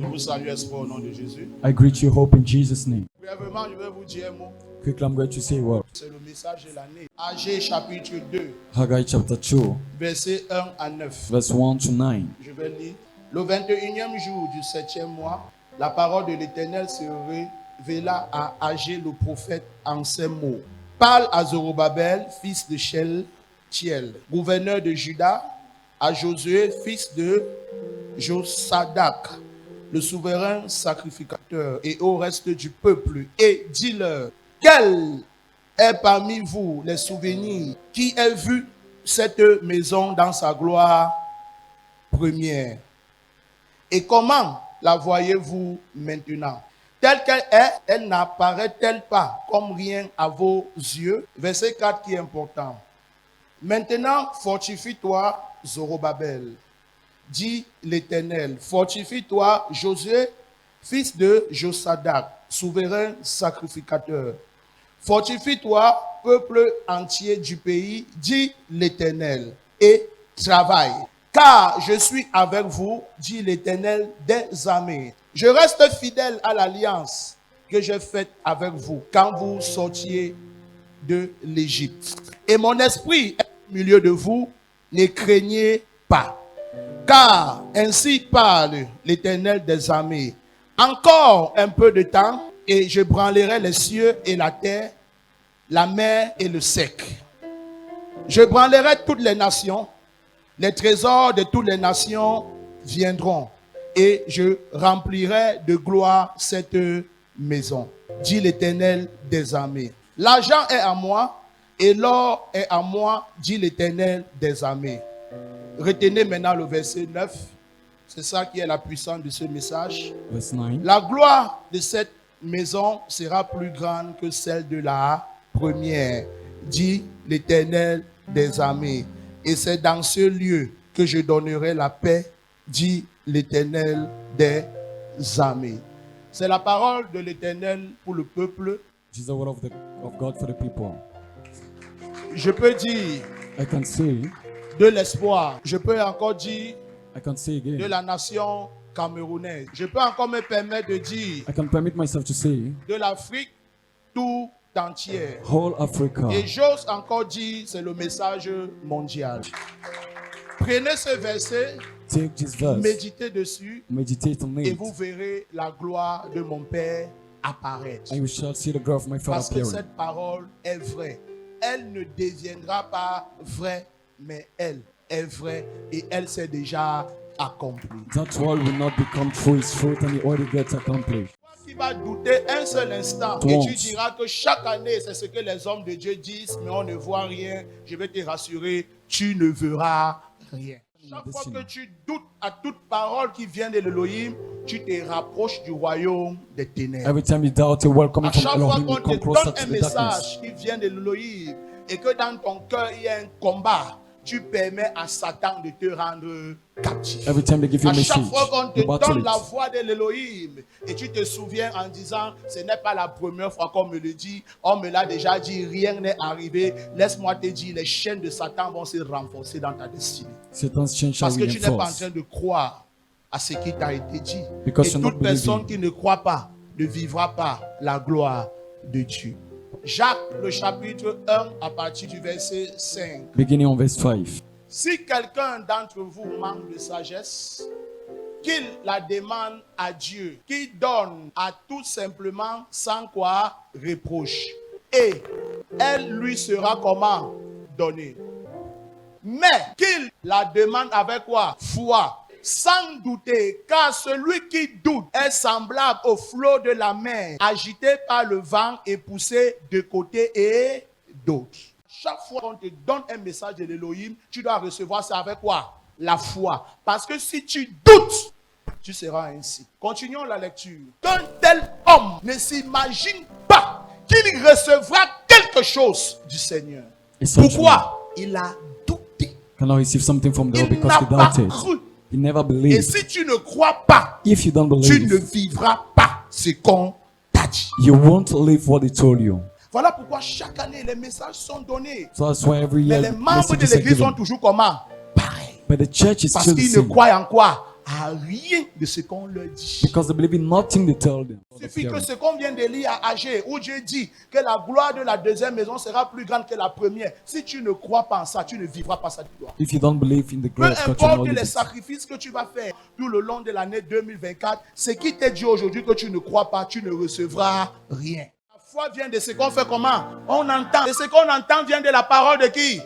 Je vous salue, espoir, au nom de Jésus. I greet you, hope, in Jesus' name. Brièvement, je vais vous dire un mot. Quickly, I'm going to say a word. C'est le message de l'année. Agé chapitre 2, Haggai chapter 2, versets 1 à 9. verse 1 to 9. Je vais lire. Le 21e jour du 7e mois, la parole de l'Éternel se révéla à Agé le prophète en ces mots. Parle à Zorobabel, fils de Shealtiel, gouverneur de Juda, à Josué, fils de Josadak, le souverain sacrificateur, et au reste du peuple, et dis-leur, quel est parmi vous les souvenirs qui a vu cette maison dans sa gloire première? Et comment la voyez-vous maintenant? Telle qu'elle est, elle n'apparaît-elle pas comme rien à vos yeux? Verset 4 qui est important. Maintenant, fortifie-toi, Zorobabel, dit l'Éternel. Fortifie-toi, Josué, fils de Josadak, souverain sacrificateur. Fortifie-toi, peuple entier du pays, dit l'Éternel, et travaille. Car je suis avec vous, dit l'Éternel des armées. Je reste fidèle à l'alliance que j'ai faite avec vous quand vous sortiez de l'Égypte. Et mon esprit est au milieu de vous, ne craignez pas. Car ainsi parle l'Éternel des armées. Encore un peu de temps, et je branlerai les cieux et la terre, la mer et le sec. Je branlerai toutes les nations. Les trésors de toutes les nations viendront et je remplirai de gloire cette maison, dit l'Éternel des armées. L'argent est à moi et l'or est à moi, dit l'Éternel des armées. Retenez maintenant le verset 9. C'est ça qui est la puissance de ce message. Verse 9. La gloire de cette maison sera plus grande que celle de la première, dit l'Éternel des armées. Et c'est dans ce lieu que je donnerai la paix, dit l'Éternel des armées. C'est la parole de l'Éternel pour le peuple. This is the word of God for the people. Je peux dire I can say, de l'espoir. Je peux encore dire I can say de again. la nation camerounaise. Je peux encore me permettre de dire I can permit myself to say, de l'Afrique tout entière. whole Africa. Et j'ose encore dire, c'est le message mondial. Prenez ce verset, Take this verse, méditez dessus meditate on et it, vous verrez la gloire de mon Père apparaître. and you shall see the glory of my Father Parce que appearing. cette parole est vraie. Elle ne deviendra pas vraie, mais elle est vraie et elle s'est déjà accomplie. That word will not become true, it's truth, and it already gets accomplished. Tu vas douter un seul instant et tu diras que chaque année, c'est ce que les hommes de Dieu disent, mais on ne voit rien. Je vais te rassurer, tu ne verras rien. Chaque fois que tu doutes à toute parole qui vient de l'Élohim, tu te rapproches du royaume des ténèbres. Every time you doubt a word coming À from chaque fois Elohim, qu'on you te come closer donne to un the darkness. message qui vient de l'Élohim et que dans ton cœur il y a un combat, tu permets à Satan de te rendre captif. Every time they give you a À chaque message, fois qu'on te you battle donne la it. voix de l'Élohim et tu te souviens en disant, ce n'est pas la première fois qu'on me le dit, on me l'a déjà dit, rien n'est arrivé, laisse-moi te dire, les chaînes de Satan vont se renforcer dans ta destinée. Satan's chain shall Parce que tu n'es pas en reinforce. train de croire à ce qui t'a été dit. Because Et you're not toute personne believing. qui ne croit pas ne vivra pas la gloire de Dieu. Jacques, le chapitre 1, à partir du verset 5. Beginning on verse 5. Si quelqu'un d'entre vous manque de sagesse, qu'il la demande à Dieu, qui donne à tout simplement sans quoi reproche. Et elle lui sera comment donnée. Mais qu'il la demande avec quoi? Foi. Sans douter, car celui qui doute est semblable au flot de la mer, agité par le vent et poussé de côté et d'autre. Chaque fois qu'on te donne un message de l'Élohim, tu dois recevoir ça avec quoi? La foi. Parce que si tu doutes, tu seras ainsi. Continuons la lecture. Qu'un tel homme ne s'imagine pas qu'il recevra quelque chose du Seigneur. Et such Pourquoi? Il a douté. cannot receive something from God Il because n'a he pas doubted. cru. He never Et believed. si tu ne crois pas, If you don't tu ne believe, vivras pas ce qu'on t'a dit. you won't live what he told you. Voilà pourquoi chaque année, les messages sont donnés. So that's why every Mais year les membres de messages are l'église sont given. toujours comment? Pareil. But the church is Parce still the qu'ils ne same. croient en quoi? à rien de ce qu'on leur dit. Because they believe in nothing they tell them. Il suffit que ce qu'on vient de lire à Agé, où Dieu dit que la gloire de la deuxième maison sera plus grande que la première. Si tu ne crois pas en ça, tu ne vivras pas cette gloire. If you don't believe in the Peu grace, God, you importe know les it. sacrifices que tu vas faire tout le long de l'année 2024, ce qui t'est dit aujourd'hui que tu ne crois pas, tu ne recevras rien. La foi vient de ce qu'on fait comment? On entend. Et ce qu'on entend vient de la parole de qui?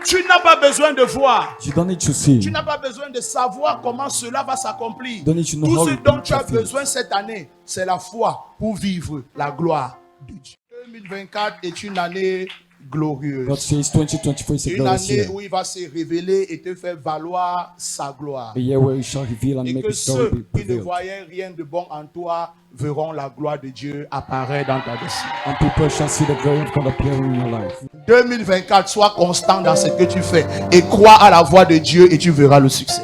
Tu n'as pas besoin de voir. You don't need to see. Tu n'as pas besoin de savoir comment cela va s'accomplir. Don't need to know Tout how ce it dont will tu as fulfill. besoin cette année, c'est la foi pour vivre la gloire de Dieu. 2024 est une année glorieuse. God says 2024 is a Une glorious année year. où il va se révéler et te faire valoir sa gloire. A year where He shall reveal and Et make que His glory ceux be qui ne revealed. voyaient rien de bon en toi verront la gloire de Dieu apparaître dans ta destinée. And people shall see the glory of God appearing in your life. 2024, sois constant dans ce que tu fais et crois à la voix de Dieu et tu verras le succès.